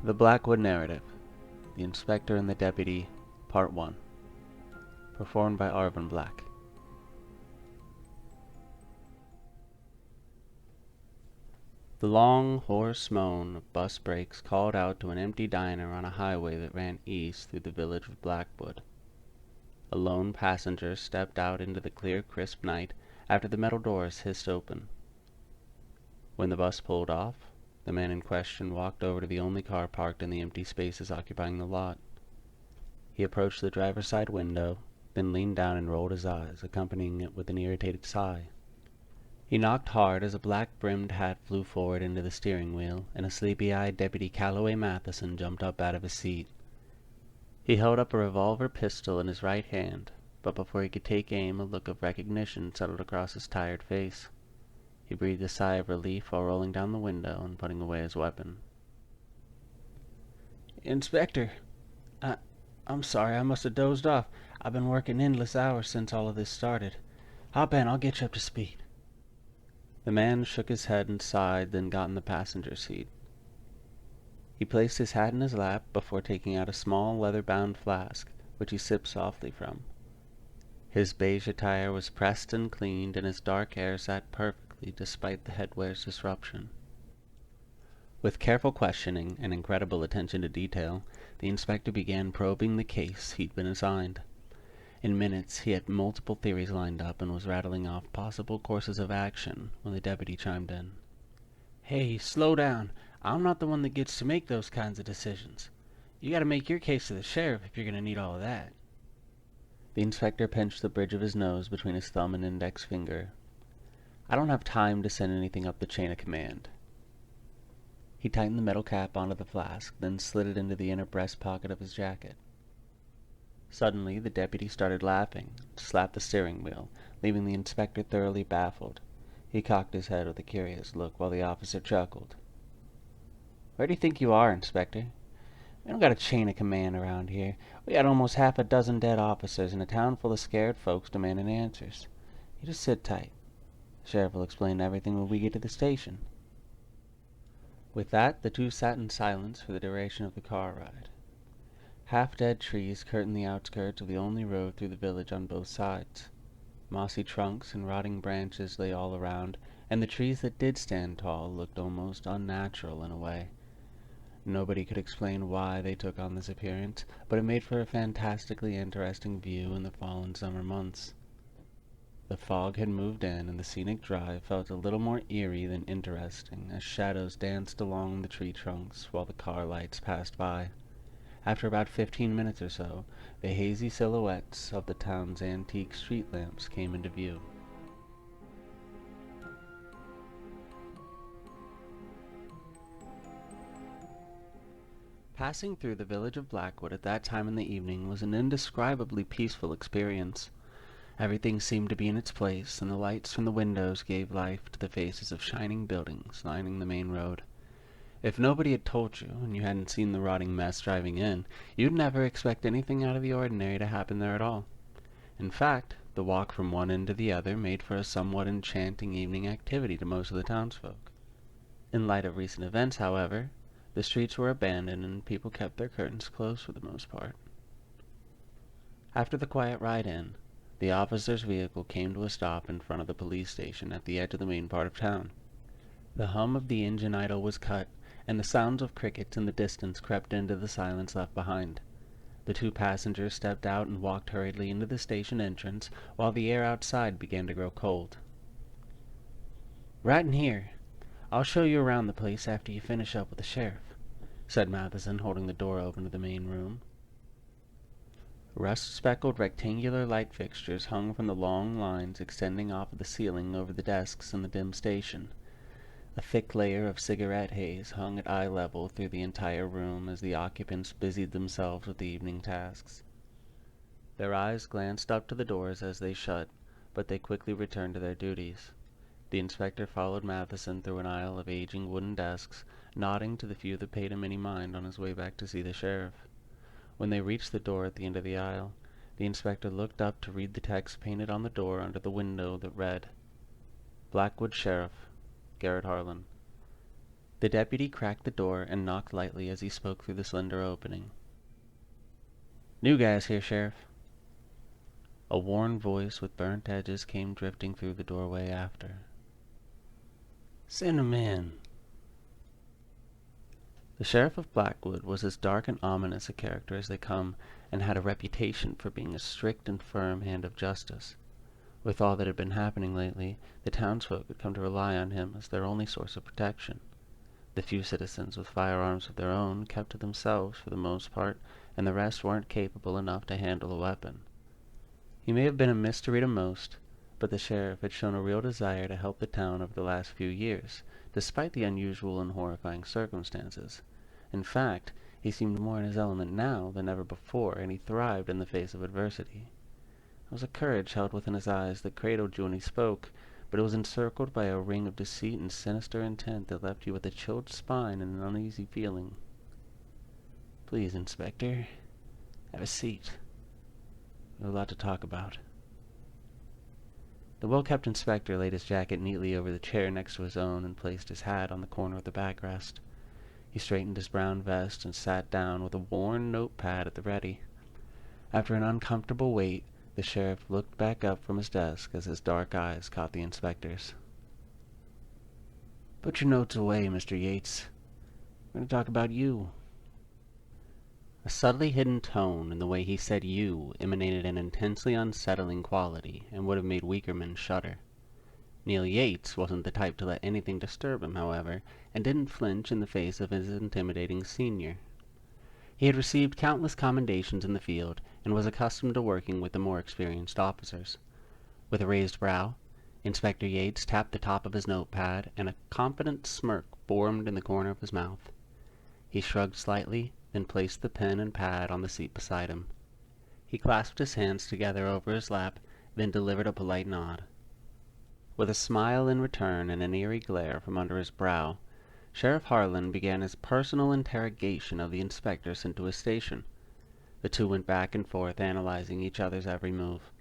The Blackwood Narrative, The Inspector and the Deputy, Part 1. Performed by Arven Black. The long, hoarse moan of bus brakes called out to an empty diner on a highway that ran east through the village of Blackwood. A lone passenger stepped out into the clear, crisp night after the metal doors hissed open. When the bus pulled off, the man in question walked over to the only car parked in the empty spaces occupying the lot. He approached the driver's side window, then leaned down and rolled his eyes, accompanying it with an irritated sigh. He knocked hard as a black-brimmed hat flew forward into the steering wheel, and a sleepy-eyed Deputy Calloway Matheson jumped up out of his seat. He held up a revolver pistol in his right hand, but before he could take aim, a look of recognition settled across his tired face. He breathed a sigh of relief while rolling down the window and putting away his weapon. "Inspector, I'm sorry, I must have dozed off. I've been working endless hours since all of this started. Hop in, I'll get you up to speed." The man shook his head and sighed, then got in the passenger seat. He placed his hat in his lap before taking out a small leather-bound flask, which he sipped softly from. His beige attire was pressed and cleaned, and his dark hair sat perfectly despite the headwear's disruption. With careful questioning and incredible attention to detail, the inspector began probing the case he'd been assigned. In minutes, he had multiple theories lined up and was rattling off possible courses of action when the deputy chimed in. "Hey, slow down. I'm not the one that gets to make those kinds of decisions. You gotta make your case to the sheriff if you're gonna need all of that." The inspector pinched the bridge of his nose between his thumb and index finger. "I don't have time to send anything up the chain of command." He tightened the metal cap onto the flask, then slid it into the inner breast pocket of his jacket. Suddenly, the deputy started laughing, and slapped the steering wheel, leaving the inspector thoroughly baffled. He cocked his head with a curious look while the officer chuckled. "Where do you think you are, Inspector? We don't got a chain of command around here. We got almost half a dozen dead officers and a town full of scared folks demanding answers. You just sit tight. The sheriff will explain everything when we get to the station." With that, the two sat in silence for the duration of the car ride. Half-dead trees curtained the outskirts of the only road through the village on both sides. Mossy trunks and rotting branches lay all around, and the trees that did stand tall looked almost unnatural in a way. Nobody could explain why they took on this appearance, but it made for a fantastically interesting view in the fall and summer months. The fog had moved in, and the scenic drive felt a little more eerie than interesting as shadows danced along the tree trunks while the car lights passed by. After about 15 minutes or so, the hazy silhouettes of the town's antique street lamps came into view. Passing through the village of Blackwood at that time in the evening was an indescribably peaceful experience. Everything seemed to be in its place, and the lights from the windows gave life to the faces of shining buildings lining the main road. If nobody had told you, and you hadn't seen the rotting mess driving in, you'd never expect anything out of the ordinary to happen there at all. In fact, the walk from one end to the other made for a somewhat enchanting evening activity to most of the townsfolk. In light of recent events, however, the streets were abandoned and people kept their curtains closed for the most part. After the quiet ride in, the officer's vehicle came to a stop in front of the police station at the edge of the main part of town. The hum of the engine idle was cut, and the sounds of crickets in the distance crept into the silence left behind. The two passengers stepped out and walked hurriedly into the station entrance, while the air outside began to grow cold. "Right in here. I'll show you around the place after you finish up with the sheriff," said Matheson, holding the door open to the main room. Rust-speckled rectangular light fixtures hung from the long lines extending off of the ceiling over the desks in the dim station. A thick layer of cigarette haze hung at eye level through the entire room as the occupants busied themselves with the evening tasks. Their eyes glanced up to the doors as they shut, but they quickly returned to their duties. The inspector followed Matheson through an aisle of aging wooden desks, nodding to the few that paid him any mind on his way back to see the sheriff. When they reached the door at the end of the aisle, the inspector looked up to read the text painted on the door under the window that read, "Blackwood Sheriff, Garrett Harlan." The deputy cracked the door and knocked lightly as he spoke through the slender opening. "New guys here, Sheriff." A worn voice with burnt edges came drifting through the doorway after. "Send 'em in." The Sheriff of Blackwood was as dark and ominous a character as they come, and had a reputation for being a strict and firm hand of justice. With all that had been happening lately, the townsfolk had come to rely on him as their only source of protection. The few citizens with firearms of their own kept to themselves for the most part, and the rest weren't capable enough to handle a weapon. He may have been amiss to read 'em most, but the sheriff had shown a real desire to help the town over the last few years, despite the unusual and horrifying circumstances. In fact, he seemed more in his element now than ever before, and he thrived in the face of adversity. There was a courage held within his eyes that cradled you when he spoke, but it was encircled by a ring of deceit and sinister intent that left you with a chilled spine and an uneasy feeling. "Please, Inspector, have a seat. We have a lot to talk about." The well-kept inspector laid his jacket neatly over the chair next to his own and placed his hat on the corner of the backrest. He straightened his brown vest and sat down with a worn notepad at the ready. After an uncomfortable wait, the sheriff looked back up from his desk as his dark eyes caught the inspector's. "Put your notes away, Mr. Yates. We're going to talk about you." A subtly hidden tone in the way he said "you" emanated an intensely unsettling quality and would have made weaker men shudder. Neil Yates wasn't the type to let anything disturb him, however, and didn't flinch in the face of his intimidating senior. He had received countless commendations in the field, and was accustomed to working with the more experienced officers. With a raised brow, Inspector Yates tapped the top of his notepad, and a confident smirk formed in the corner of his mouth. He shrugged slightly, then placed the pen and pad on the seat beside him. He clasped his hands together over his lap, then delivered a polite nod. With a smile in return and an eerie glare from under his brow, Sheriff Harlan began his personal interrogation of the inspector sent to his station. The two went back and forth, analyzing each other's every move.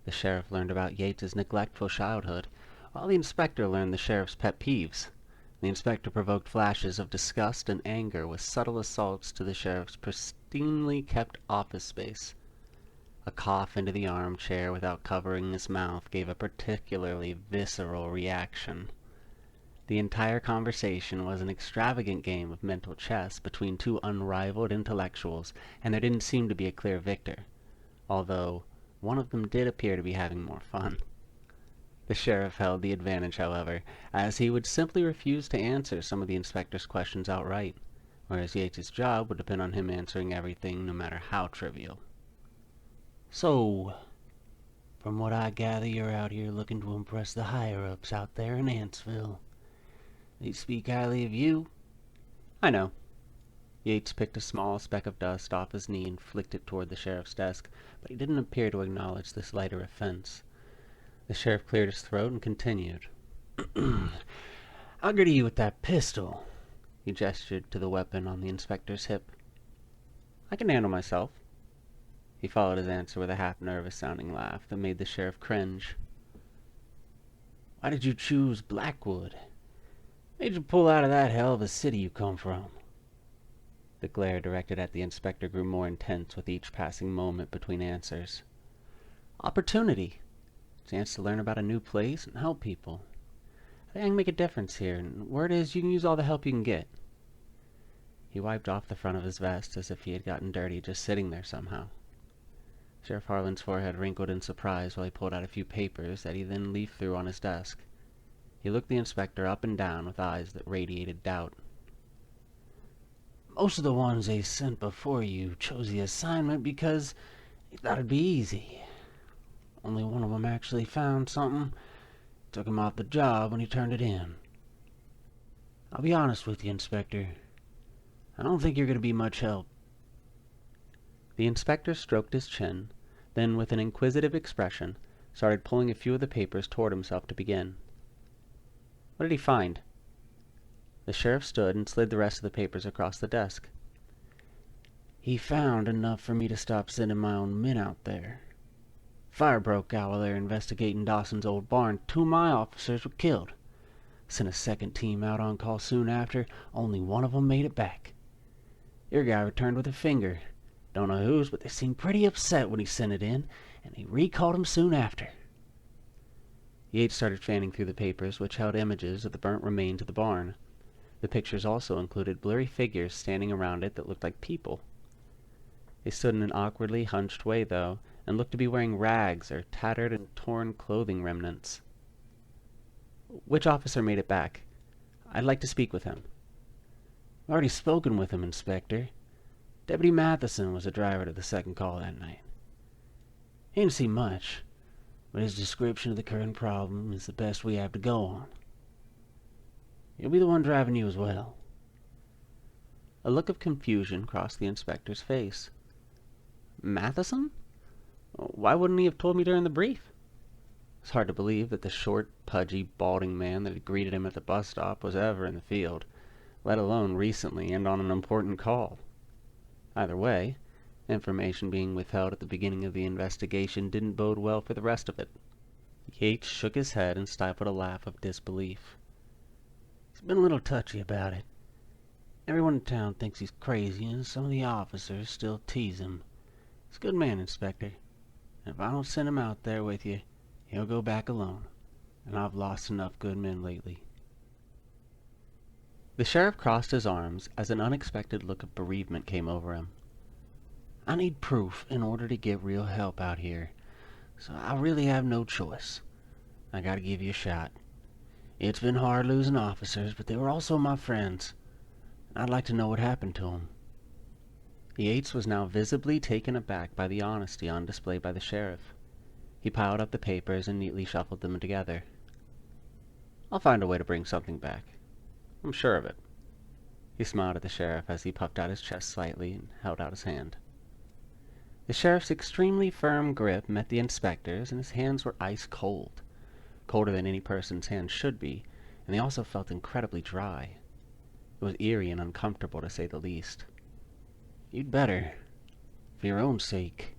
The sheriff learned about Yates's neglectful childhood, while the inspector learned the sheriff's pet peeves. The inspector provoked flashes of disgust and anger with subtle assaults to the sheriff's pristinely kept office space. A cough into the armchair without covering his mouth gave a particularly visceral reaction. The entire conversation was an extravagant game of mental chess between two unrivaled intellectuals, and there didn't seem to be a clear victor, although one of them did appear to be having more fun. The sheriff held the advantage, however, as he would simply refuse to answer some of the inspector's questions outright, whereas Yates's job would depend on him answering everything, no matter how trivial. "So, from what I gather, you're out here looking to impress the higher-ups out there in Antsville. They speak highly of you." "I know." Yates picked a small speck of dust off his knee and flicked it toward the sheriff's desk, but he didn't appear to acknowledge this lighter offense. The sheriff cleared his throat and continued. "I'll get you with that pistol." He gestured to the weapon on the inspector's hip. "I can handle myself." He followed his answer with a half-nervous sounding laugh that made the sheriff cringe. "Why did you choose Blackwood? Made you pull out of that hell of a city you come from?" The glare directed at the inspector grew more intense with each passing moment between answers. "Opportunity. Chance to learn about a new place and help people. I think I can make a difference here, and word is you can use all the help you can get." He wiped off the front of his vest as if he had gotten dirty just sitting there somehow. Sheriff Harlan's forehead wrinkled in surprise while he pulled out a few papers that he then leafed through on his desk. He looked the inspector up and down with eyes that radiated doubt. "Most of the ones they sent before you chose the assignment because they thought it'd be easy. Only one of them actually found something. Took him off the job when he turned it in. I'll be honest with you, Inspector. I don't think you're going to be much help." The inspector stroked his chin, then with an inquisitive expression, started pulling a few of the papers toward himself to begin. "What did he find?" The sheriff stood and slid the rest of the papers across the desk. "He found enough for me to stop sending my own men out there. Fire broke out while they were investigating Dawson's old barn. 2 of my officers were killed. Sent a second team out on call soon after. Only one of 'em made it back. Your guy returned with a finger. Don't know whose, but they seemed pretty upset when he sent it in, and they recalled him soon after." Yates started fanning through the papers, which held images of the burnt remains of the barn. The pictures also included blurry figures standing around it that looked like people. They stood in an awkwardly hunched way, though, and looked to be wearing rags or tattered and torn clothing remnants. "Which officer made it back? I'd like to speak with him." "I've already spoken with him, Inspector. Deputy Matheson was the driver to the second call that night. He didn't see much, but his description of the current problem is the best we have to go on. He'll be the one driving you as well." A look of confusion crossed the inspector's face. "Matheson? Why wouldn't he have told me during the brief?" It's hard to believe that the short, pudgy, balding man that had greeted him at the bus stop was ever in the field, let alone recently and on an important call. Either way, information being withheld at the beginning of the investigation didn't bode well for the rest of it. Yates shook his head and stifled a laugh of disbelief. "He's been a little touchy about it. Everyone in town thinks he's crazy, and some of the officers still tease him. He's a good man, Inspector, and if I don't send him out there with you, he'll go back alone, and I've lost enough good men lately." The sheriff crossed his arms as an unexpected look of bereavement came over him. "I need proof in order to get real help out here, so I really have no choice. I gotta give you a shot. It's been hard losing officers, but they were also my friends. I'd like to know what happened to them." Yates was now visibly taken aback by the honesty on display by the sheriff. He piled up the papers and neatly shuffled them together. "I'll find a way to bring something back. I'm sure of it." He smiled at the sheriff as he puffed out his chest slightly and held out his hand. The sheriff's extremely firm grip met the inspector's, and his hands were ice cold, colder than any person's hands should be, and they also felt incredibly dry. It was eerie and uncomfortable, to say the least. "You'd better, for your own sake."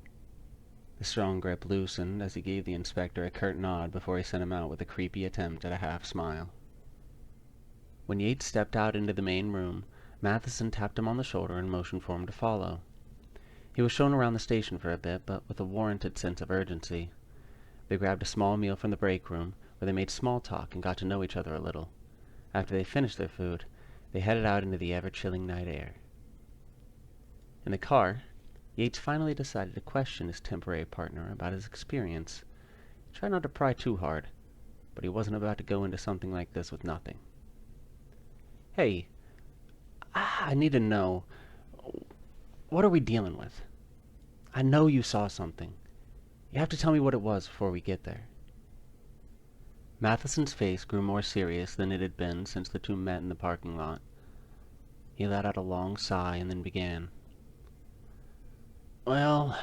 The strong grip loosened as he gave the inspector a curt nod before he sent him out with a creepy attempt at a half-smile. When Yates stepped out into the main room, Matheson tapped him on the shoulder and motioned for him to follow. He was shown around the station for a bit, but with a warranted sense of urgency. They grabbed a small meal from the break room, where they made small talk and got to know each other a little. After they finished their food, they headed out into the ever-chilling night air. In the car, Yates finally decided to question his temporary partner about his experience. He tried not to pry too hard, but he wasn't about to go into something like this with nothing. "Hey, I need to know, what are we dealing with? I know you saw something. You have to tell me what it was before we get there." Matheson's face grew more serious than it had been since the two met in the parking lot. He let out a long sigh and then began. "Well,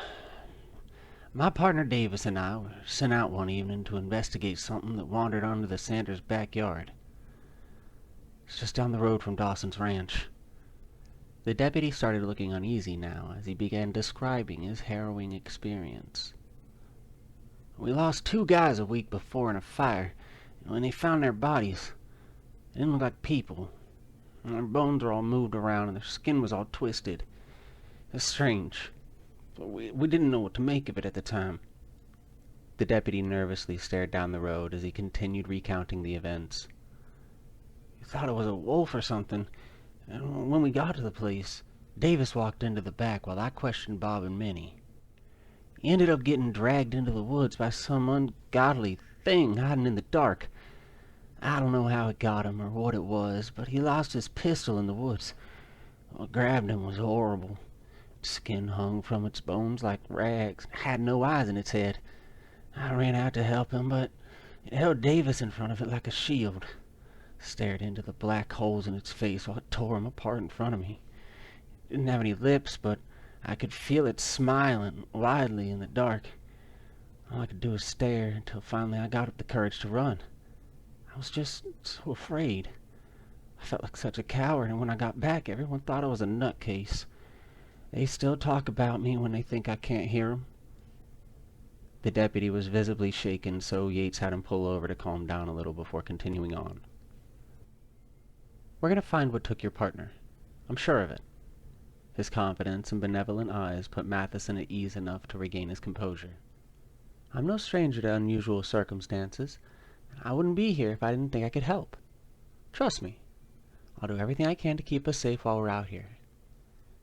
my partner Davis and I were sent out one evening to investigate something that wandered onto the Sanders' backyard. It's just down the road from Dawson's ranch." The deputy started looking uneasy now as he began describing his harrowing experience. "We lost 2 guys a week before in a fire, and when they found their bodies, they didn't look like people. And their bones were all moved around and their skin was all twisted. It's strange. But we didn't know what to make of it at the time." The deputy nervously stared down the road as he continued recounting the events. "We thought it was a wolf or something, and when we got to the place, Davis walked into the back while I questioned Bob and Minnie. He ended up getting dragged into the woods by some ungodly thing hiding in the dark. I don't know how it got him or what it was, but he lost his pistol in the woods. What grabbed him was horrible. Its skin hung from its bones like rags, and had no eyes in its head. I ran out to help him, but it held Davis in front of it like a shield. Stared into the black holes in its face while it tore him apart in front of me. It didn't have any lips, but I could feel it smiling widely in the dark. All I could do was stare until finally I got up the courage to run. I was just so afraid. I felt like such a coward, and when I got back, everyone thought I was a nutcase. They still talk about me when they think I can't hear them." The deputy was visibly shaken, so Yates had him pull over to calm down a little before continuing on. We're going to find what took your partner. I'm sure of it." His confidence and benevolent eyes put Matheson at ease enough to regain his composure. "I'm no stranger to unusual circumstances. I wouldn't be here if I didn't think I could help. Trust me. I'll do everything I can to keep us safe while we're out here."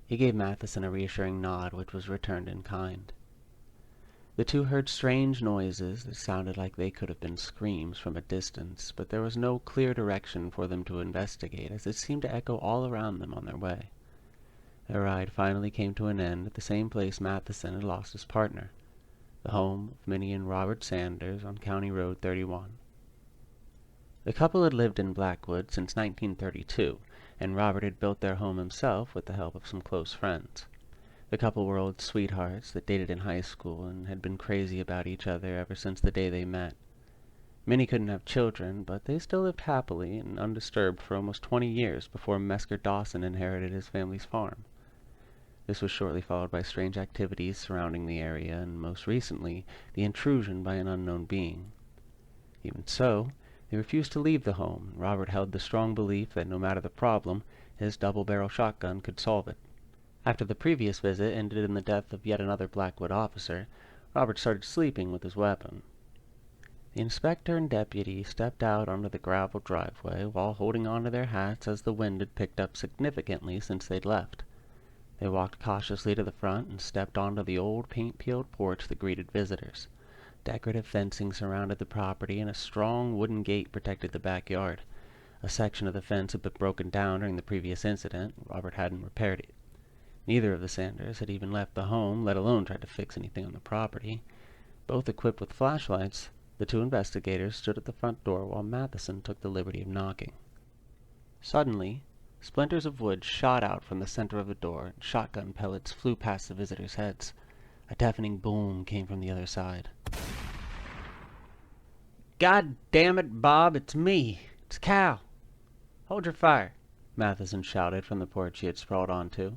He gave Matheson a reassuring nod, which was returned in kind. The two heard strange noises that sounded like they could have been screams from a distance, but there was no clear direction for them to investigate, as it seemed to echo all around them on their way. Their ride finally came to an end at the same place Matheson had lost his partner, the home of Minnie and Robert Sanders on County Road 31. The couple had lived in Blackwood since 1932, and Robert had built their home himself with the help of some close friends. The couple were old sweethearts that dated in high school and had been crazy about each other ever since the day they met. Minnie couldn't have children, but they still lived happily and undisturbed for almost 20 years before Mesker Dawson inherited his family's farm. This was shortly followed by strange activities surrounding the area, and most recently, the intrusion by an unknown being. Even so, they refused to leave the home, and Robert held the strong belief that no matter the problem, his double-barrel shotgun could solve it. After the previous visit ended in the death of yet another Blackwood officer, Robert started sleeping with his weapon. The inspector and deputy stepped out onto the gravel driveway while holding on to their hats as the wind had picked up significantly since they'd left. They walked cautiously to the front and stepped onto the old paint-peeled porch that greeted visitors. Decorative fencing surrounded the property, and a strong wooden gate protected the backyard. A section of the fence had been broken down during the previous incident. Robert hadn't repaired it. Neither of the Sanders had even left the home, let alone tried to fix anything on the property. Both equipped with flashlights, the two investigators stood at the front door while Matheson took the liberty of knocking. Suddenly, splinters of wood shot out from the center of the door, and shotgun pellets flew past the visitors' heads. A deafening boom came from the other side. "God damn it, Bob, it's me. It's Cal. Hold your fire," Matheson shouted from the porch he had sprawled onto.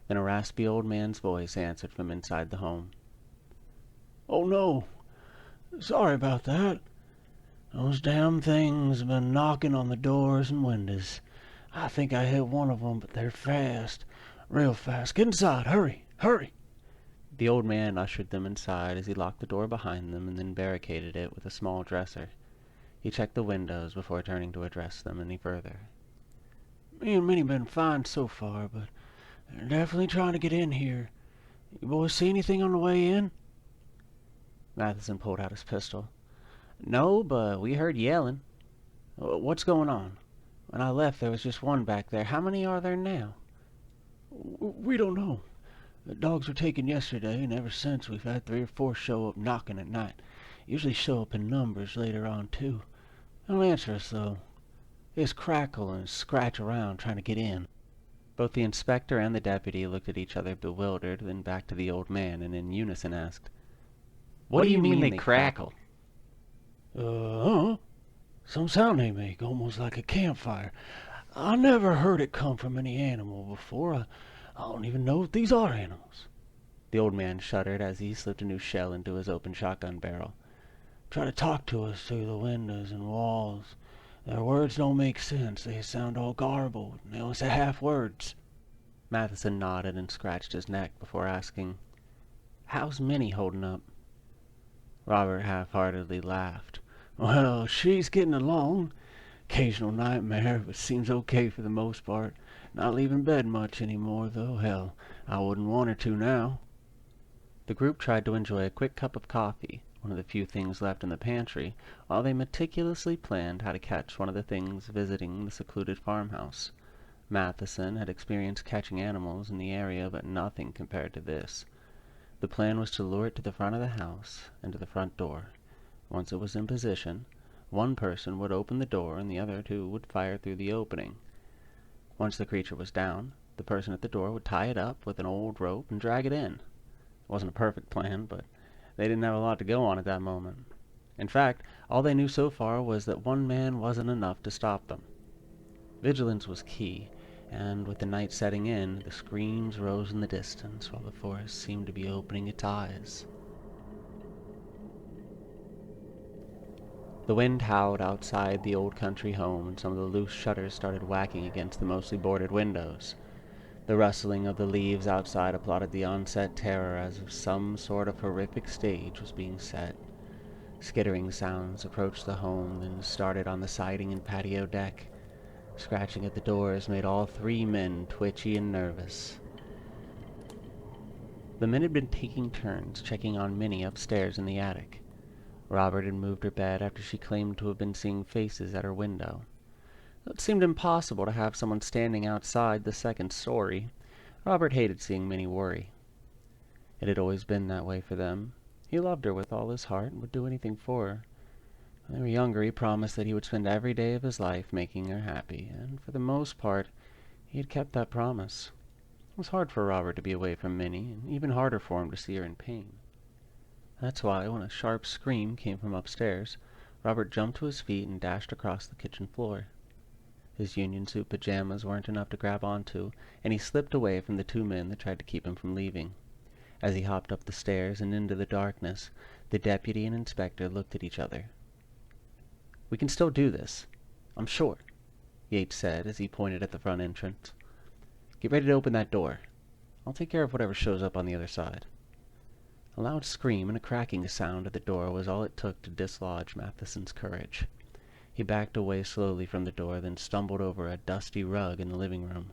Then a raspy old man's voice answered from inside the home. "Oh, no. Sorry about that. Those damn things have been knocking on the doors and windows. I think I hit one of them, but they're fast. Real fast. Get inside. Hurry. Hurry." The old man ushered them inside as he locked the door behind them and then barricaded it with a small dresser. He checked the windows before turning to address them any further. "Me and Minnie been fine so far, but they're definitely trying to get in here. You boys see anything on the way in?" Matheson pulled out his pistol. "No, but we heard yelling." "What's going on? When I left, there was just one back there. How many are there now?" "We don't know. The dogs were taken yesterday, and ever since we've had 3 or 4 show up knocking at night. Usually show up in numbers later on, too. They don't answer us, though. They just crackle and scratch around trying to get in." Both the inspector and the deputy looked at each other bewildered, then back to the old man, and in unison asked, "What do you mean they crackle?" Some sound they make, almost like a campfire. I never heard it come from any animal before. I don't even know if these are animals." The old man shuddered as he slipped a new shell into his open shotgun barrel. "Try to talk to us through the windows and walls. Their words don't make sense. They sound all garbled, and they only say half words." Matheson nodded and scratched his neck before asking, "How's Minnie holding up?" Robert half-heartedly laughed. "Well, she's getting along. Occasional nightmare, but seems okay for the most part. Not leaving bed much anymore, though. Hell, I wouldn't want her to now." The group tried to enjoy a quick cup of coffee, one of the few things left in the pantry, while they meticulously planned how to catch one of the things visiting the secluded farmhouse. Matheson had experienced catching animals in the area, but nothing compared to this. The plan was to lure it to the front of the house and to the front door. Once it was in position, one person would open the door and the other two would fire through the opening. Once the creature was down, the person at the door would tie it up with an old rope and drag it in. It wasn't a perfect plan, but they didn't have a lot to go on at that moment. In fact, all they knew so far was that one man wasn't enough to stop them. Vigilance was key, and with the night setting in, the screams rose in the distance while the forest seemed to be opening its eyes. The wind howled outside the old country home, and some of the loose shutters started whacking against the mostly boarded windows. The rustling of the leaves outside applauded the onset terror as if some sort of horrific stage was being set. Skittering sounds approached the home, then started on the siding and patio deck. Scratching at the doors made all three men twitchy and nervous. The men had been taking turns checking on Minnie upstairs in the attic. Robert had moved her bed after she claimed to have been seeing faces at her window. It seemed impossible to have someone standing outside the second story. Robert hated seeing Minnie worry. It had always been that way for them. He loved her with all his heart and would do anything for her. When they were younger, he promised that he would spend every day of his life making her happy, and for the most part, he had kept that promise. It was hard for Robert to be away from Minnie, and even harder for him to see her in pain. That's why, when a sharp scream came from upstairs, Robert jumped to his feet and dashed across the kitchen floor. His union suit pajamas weren't enough to grab onto, and he slipped away from the two men that tried to keep him from leaving. As he hopped up the stairs and into the darkness, the deputy and inspector looked at each other. "We can still do this, I'm sure," Yates said as he pointed at the front entrance. "Get ready to open that door. I'll take care of whatever shows up on the other side." A loud scream and a cracking sound at the door was all it took to dislodge Matheson's courage. He backed away slowly from the door, then stumbled over a dusty rug in the living room.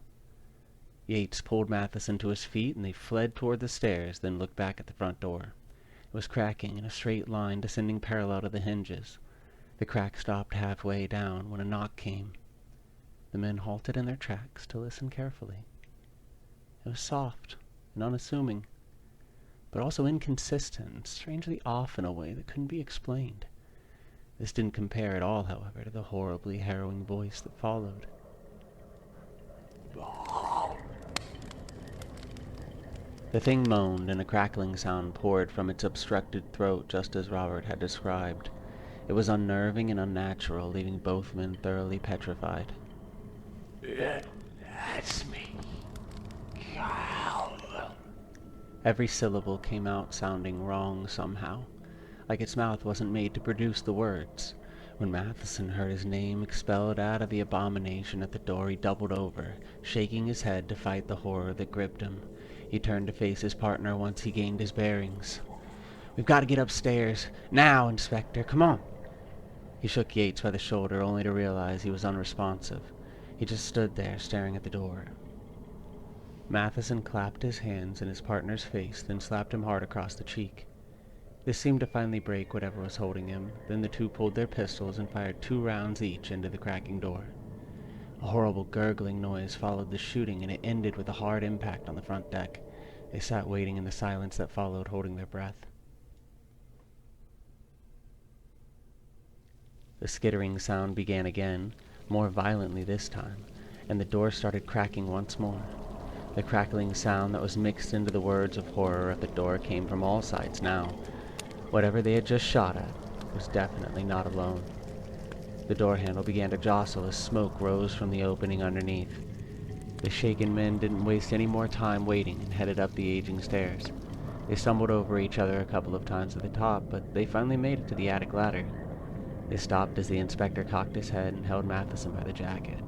Yates pulled Matheson to his feet, and they fled toward the stairs, then looked back at the front door. It was cracking in a straight line descending parallel to the hinges. The crack stopped halfway down when a knock came. The men halted in their tracks to listen carefully. It was soft and unassuming, but also inconsistent and strangely off in a way that couldn't be explained. This didn't compare at all, however, to the horribly harrowing voice that followed. The thing moaned, and a crackling sound poured from its obstructed throat just as Robert had described. It was unnerving and unnatural, leaving both men thoroughly petrified. "That's me. Every syllable came out sounding wrong somehow, like its mouth wasn't made to produce the words. When Matheson heard his name expelled out of the abomination at the door, he doubled over, shaking his head to fight the horror that gripped him. He turned to face his partner once he gained his bearings. "We've got to get upstairs. Now, Inspector, come on." He shook Yates by the shoulder, only to realize he was unresponsive. He just stood there, staring at the door. Matheson clapped his hands in his partner's face, then slapped him hard across the cheek. This seemed to finally break whatever was holding him. Then the two pulled their pistols and fired 2 rounds each into the cracking door. A horrible gurgling noise followed the shooting, and it ended with a hard impact on the front deck. They sat waiting in the silence that followed, holding their breath. The skittering sound began again, more violently this time, and the door started cracking once more. The crackling sound that was mixed into the words of horror at the door came from all sides now. Whatever they had just shot at was definitely not alone. The door handle began to jostle as smoke rose from the opening underneath. The shaken men didn't waste any more time waiting and headed up the aging stairs. They stumbled over each other a couple of times at the top, but they finally made it to the attic ladder. They stopped as the inspector cocked his head and held Matheson by the jacket.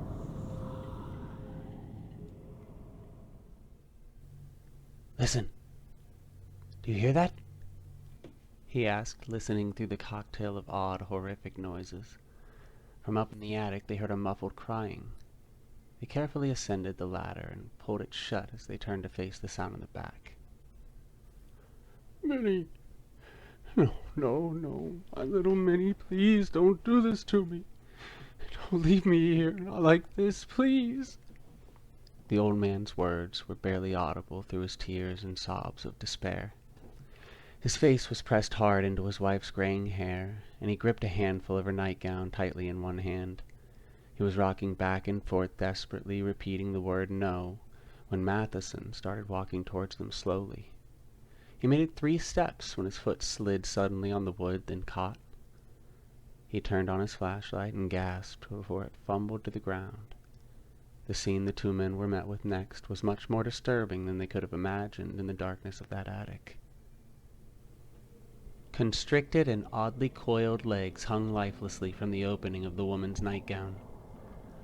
"Listen. Do you hear that?" he asked, listening through the cocktail of odd, horrific noises. From up in the attic, they heard a muffled crying. They carefully ascended the ladder and pulled it shut as they turned to face the sound in the back. "Minnie. No. My little Minnie, please don't do this to me. Don't leave me here, not like this, please." The old man's words were barely audible through his tears and sobs of despair. His face was pressed hard into his wife's graying hair, and he gripped a handful of her nightgown tightly in one hand. He was rocking back and forth desperately, repeating the word "no," when Matheson started walking towards them slowly. He made it 3 steps when his foot slid suddenly on the wood, then caught. He turned on his flashlight and gasped before it fumbled to the ground. The scene the 2 men were met with next was much more disturbing than they could have imagined in the darkness of that attic. Constricted and oddly coiled legs hung lifelessly from the opening of the woman's nightgown.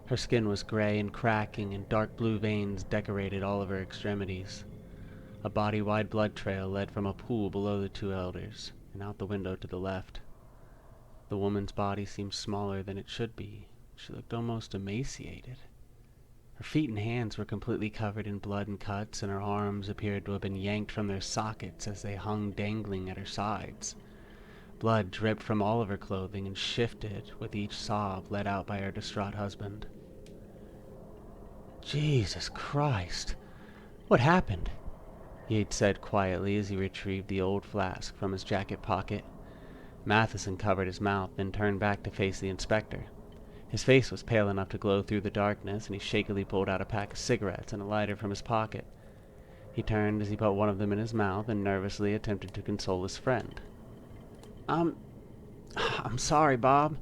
Her skin was gray and cracking, and dark blue veins decorated all of her extremities. A body-wide blood trail led from a pool below the two elders, and out the window to the left. The woman's body seemed smaller than it should be. She looked almost emaciated. Her feet and hands were completely covered in blood and cuts, and her arms appeared to have been yanked from their sockets as they hung dangling at her sides. Blood dripped from all of her clothing and shifted with each sob let out by her distraught husband. "Jesus Christ! What happened?" Yates said quietly as he retrieved the old flask from his jacket pocket. Matheson covered his mouth, then turned back to face the inspector. His face was pale enough to glow through the darkness, and he shakily pulled out a pack of cigarettes and a lighter from his pocket. He turned as he put one of them in his mouth and nervously attempted to console his friend. I'm sorry, Bob.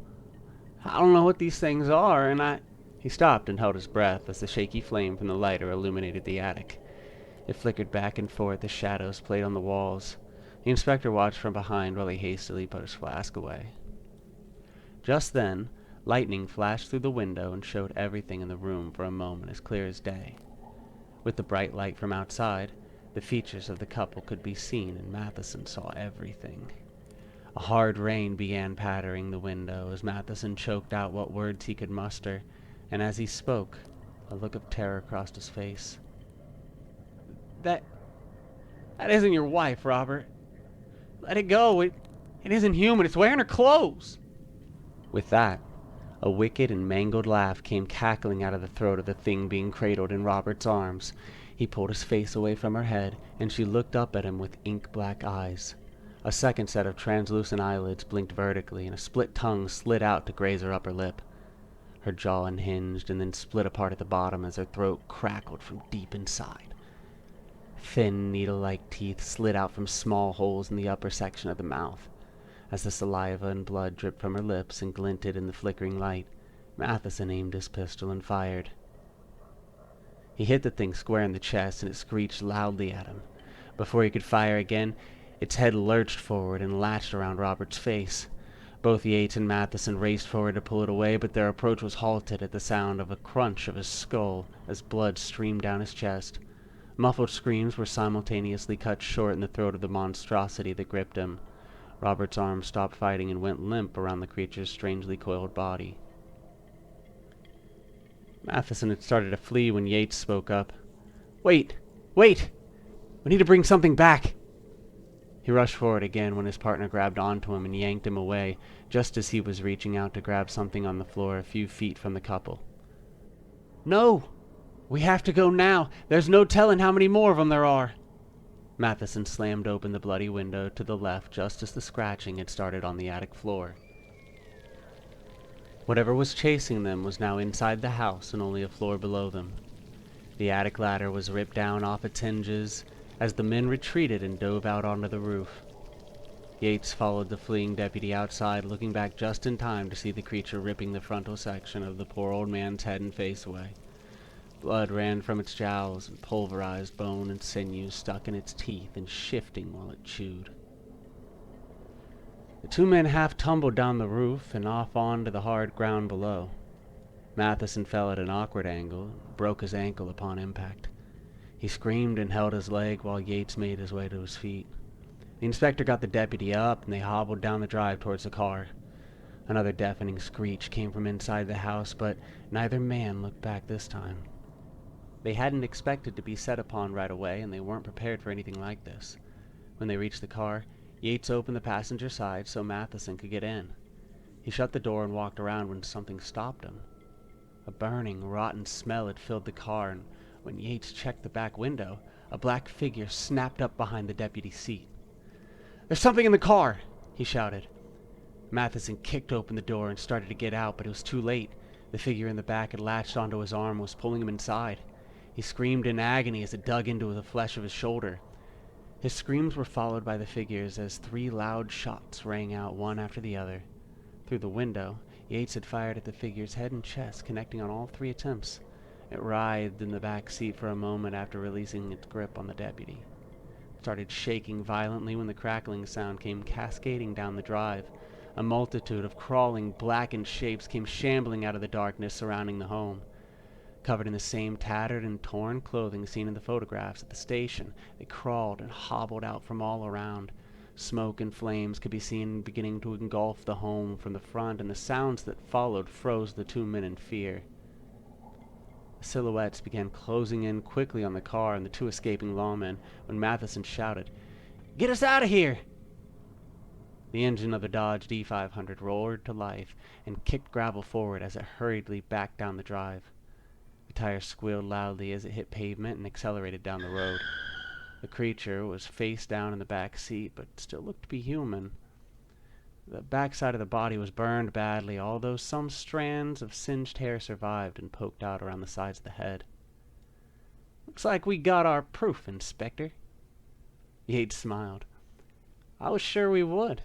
I don't know what these things are, and He stopped and held his breath as the shaky flame from the lighter illuminated the attic. It flickered back and forth as shadows played on the walls. The inspector watched from behind while he hastily put his flask away. Just then, lightning flashed through the window and showed everything in the room for a moment as clear as day. With the bright light from outside, the features of the couple could be seen, and Matheson saw everything. A hard rain began pattering the window as Matheson choked out what words he could muster, and as he spoke, a look of terror crossed his face. That isn't your wife, Robert. Let it go. It isn't human. It's wearing her clothes." With that, a wicked and mangled laugh came cackling out of the throat of the thing being cradled in Robert's arms. He pulled his face away from her head, and she looked up at him with ink-black eyes. A second set of translucent eyelids blinked vertically, and a split tongue slid out to graze her upper lip. Her jaw unhinged and then split apart at the bottom as her throat crackled from deep inside. Thin, needle-like teeth slid out from small holes in the upper section of the mouth. As the saliva and blood dripped from her lips and glinted in the flickering light, Matheson aimed his pistol and fired. He hit the thing square in the chest, and it screeched loudly at him. Before he could fire again, its head lurched forward and latched around Robert's face. Both Yates and Matheson raced forward to pull it away, but their approach was halted at the sound of a crunch of his skull as blood streamed down his chest. Muffled screams were simultaneously cut short in the throat of the monstrosity that gripped him. Robert's arm stopped fighting and went limp around the creature's strangely coiled body. Matheson had started to flee when Yates spoke up. Wait! We need to bring something back!" He rushed forward again when his partner grabbed onto him and yanked him away, just as he was reaching out to grab something on the floor a few feet from the couple. "No! We have to go now! There's no telling how many more of them there are!" Matheson slammed open the bloody window to the left just as the scratching had started on the attic floor. Whatever was chasing them was now inside the house and only a floor below them. The attic ladder was ripped down off its hinges as the men retreated and dove out onto the roof. Yates followed the fleeing deputy outside, looking back just in time to see the creature ripping the frontal section of the poor old man's head and face away. Blood ran from its jowls, and pulverized bone and sinew stuck in its teeth and shifting while it chewed. The two men half tumbled down the roof and off onto the hard ground below. Matheson fell at an awkward angle and broke his ankle upon impact. He screamed and held his leg while Yates made his way to his feet. The inspector got the deputy up, and they hobbled down the drive towards the car. Another deafening screech came from inside the house, but neither man looked back this time. They hadn't expected to be set upon right away, and they weren't prepared for anything like this. When they reached the car, Yates opened the passenger side so Matheson could get in. He shut the door and walked around when something stopped him. A burning, rotten smell had filled the car, and when Yates checked the back window, a black figure snapped up behind the deputy's seat. "There's something in the car!" he shouted. Matheson kicked open the door and started to get out, but it was too late. The figure in the back had latched onto his arm and was pulling him inside. He screamed in agony as it dug into the flesh of his shoulder. His screams were followed by the figure's as 3 loud shots rang out one after the other. Through the window, Yates had fired at the figure's head and chest, connecting on all 3 attempts. It writhed in the back seat for a moment after releasing its grip on the deputy. started shaking violently when the crackling sound came cascading down the drive. A multitude of crawling, blackened shapes came shambling out of the darkness surrounding the home. Covered in the same tattered and torn clothing seen in the photographs at the station, they crawled and hobbled out from all around. Smoke and flames could be seen beginning to engulf the home from the front, and the sounds that followed froze the two men in fear. The silhouettes began closing in quickly on the car and the two escaping lawmen when Matheson shouted, "Get us out of here!" The engine of the Dodge D500 roared to life and kicked gravel forward as it hurriedly backed down the drive. The tires squealed loudly as it hit pavement and accelerated down the road. The creature was face down in the back seat, but still looked to be human. The backside of the body was burned badly, although some strands of singed hair survived and poked out around the sides of the head. "Looks like we got our proof, Inspector." Yates smiled. "I was sure we would."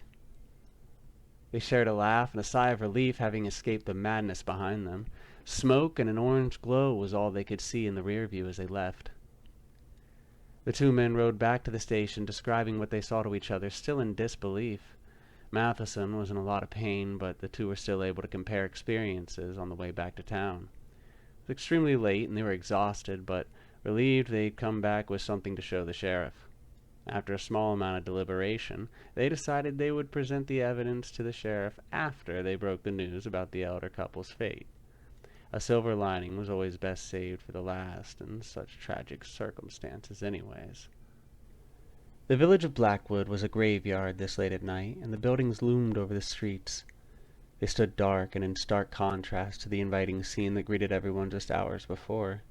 They shared a laugh and a sigh of relief, having escaped the madness behind them. Smoke and an orange glow was all they could see in the rear view as they left. The two men rode back to the station, describing what they saw to each other, still in disbelief. Matheson was in a lot of pain, but the two were still able to compare experiences on the way back to town. It was extremely late, and they were exhausted, but relieved they'd come back with something to show the sheriff. After a small amount of deliberation, they decided they would present the evidence to the sheriff after they broke the news about the elder couple's fate. A silver lining was always best saved for the last in such tragic circumstances anyways. The village of Blackwood was a graveyard this late at night, and the buildings loomed over the streets. They stood dark and in stark contrast to the inviting scene that greeted everyone just hours before.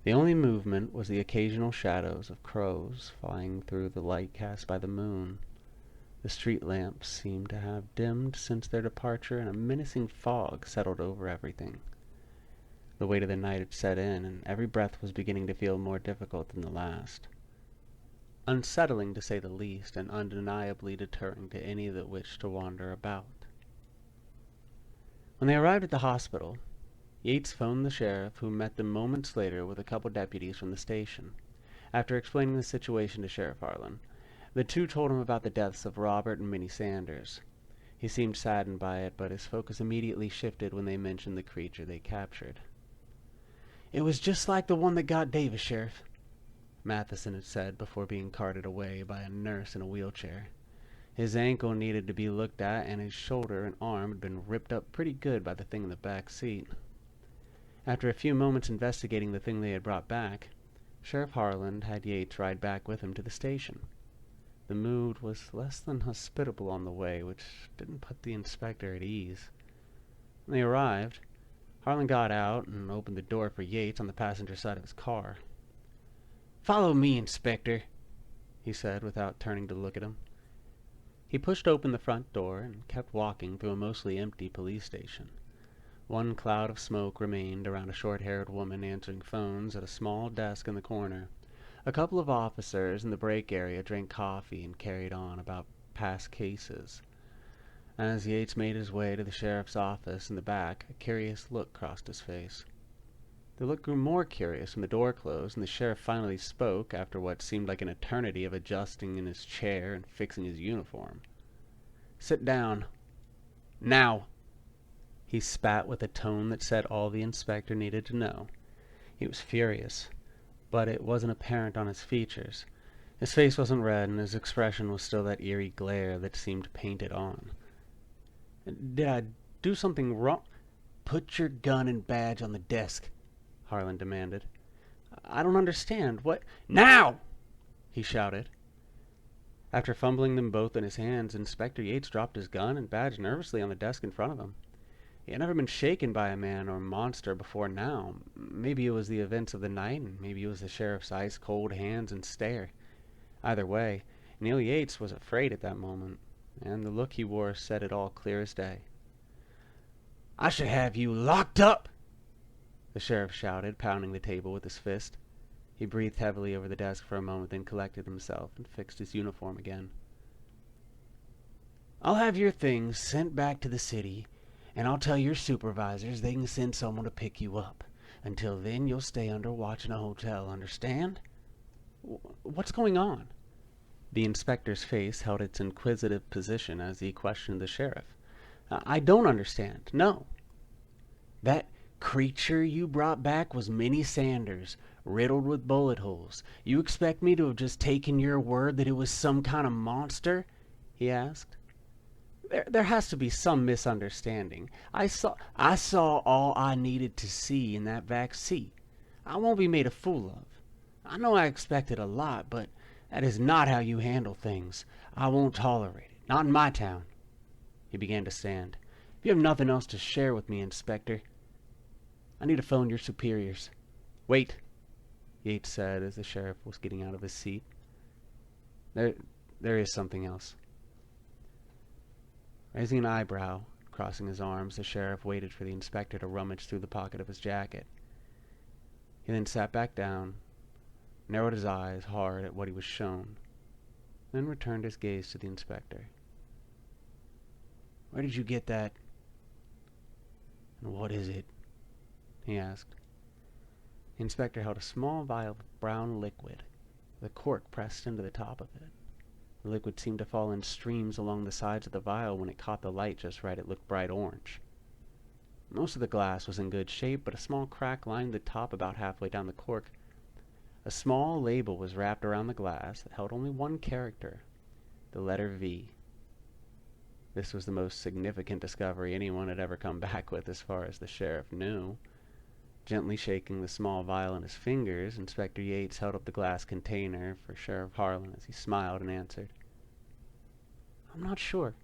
The only movement was the occasional shadows of crows flying through the light cast by the moon. The street lamps seemed to have dimmed since their departure, and a menacing fog settled over everything. The weight of the night had set in, and every breath was beginning to feel more difficult than the last. Unsettling, to say the least, and undeniably deterring to any that wished to wander about. When they arrived at the hospital, Yates phoned the sheriff, who met them moments later with a couple deputies from the station. After explaining the situation to Sheriff Harlan, the two told him about the deaths of Robert and Minnie Sanders. He seemed saddened by it, but his focus immediately shifted when they mentioned the creature they captured. "It was just like the one that got Davis, Sheriff," Matheson had said before being carted away by a nurse in a wheelchair. His ankle needed to be looked at, and his shoulder and arm had been ripped up pretty good by the thing in the back seat. After a few moments investigating the thing they had brought back, Sheriff Harlan had Yates ride back with him to the station. The mood was less than hospitable on the way, which didn't put the inspector at ease. When they arrived, Harlan got out and opened the door for Yates on the passenger side of his car. "Follow me, Inspector," he said without turning to look at him. He pushed open the front door and kept walking through a mostly empty police station. One cloud of smoke remained around a short-haired woman answering phones at a small desk in the corner. A couple of officers in the break area drank coffee and carried on about past cases. As Yates made his way to the sheriff's office in the back, a curious look crossed his face. The look grew more curious when the door closed and the sheriff finally spoke after what seemed like an eternity of adjusting in his chair and fixing his uniform. "Sit down. Now!" He spat with a tone that said all the inspector needed to know. He was furious, but it wasn't apparent on his features. His face wasn't red, and his expression was still that eerie glare that seemed painted on. "Did I do something wrong?" "Put your gun and badge on the desk," Harlan demanded. "I don't understand. What—" "Now!" he shouted. After fumbling them both in his hands, Inspector Yates dropped his gun and badge nervously on the desk in front of him. He had never been shaken by a man or monster before now. Maybe it was the events of the night, and maybe it was the sheriff's ice-cold hands and stare. Either way, Neil Yates was afraid at that moment, and the look he wore said it all clear as day. "I should have you locked up!" the sheriff shouted, pounding the table with his fist. He breathed heavily over the desk for a moment, then collected himself and fixed his uniform again. "I'll have your things sent back to the city, and I'll tell your supervisors they can send someone to pick you up. Until then, you'll stay under watch in a hotel, understand?" "What's going on?" The inspector's face held its inquisitive position as he questioned the sheriff. I don't understand. No. That creature you brought back was Minnie Sanders, riddled with bullet holes. You expect me to have just taken your word that it was some kind of monster? He asked. There has to be some misunderstanding. I saw all I needed to see in that back seat. I won't be made a fool of. I know I expected a lot, but that is not how you handle things. I won't tolerate it. Not in my town. He began to stand. If you have nothing else to share with me, Inspector, I need to phone your superiors. Wait, Yates said as the sheriff was getting out of his seat. There is something else. Raising an eyebrow, crossing his arms, the sheriff waited for the inspector to rummage through the pocket of his jacket. He then sat back down, narrowed his eyes hard at what he was shown, then returned his gaze to the inspector. Where did you get that? And what is it? He asked. The inspector held a small vial of brown liquid, with a cork pressed into the top of it. The liquid seemed to fall in streams along the sides of the vial. When it caught the light just right, it looked bright orange. Most of the glass was in good shape, but a small crack lined the top about halfway down the cork. A small label was wrapped around the glass that held only one character, the letter V. This was the most significant discovery anyone had ever come back with, as far as the sheriff knew. Gently shaking the small vial in his fingers, Inspector Yates held up the glass container for Sheriff Harlan as he smiled and answered, I'm not sure.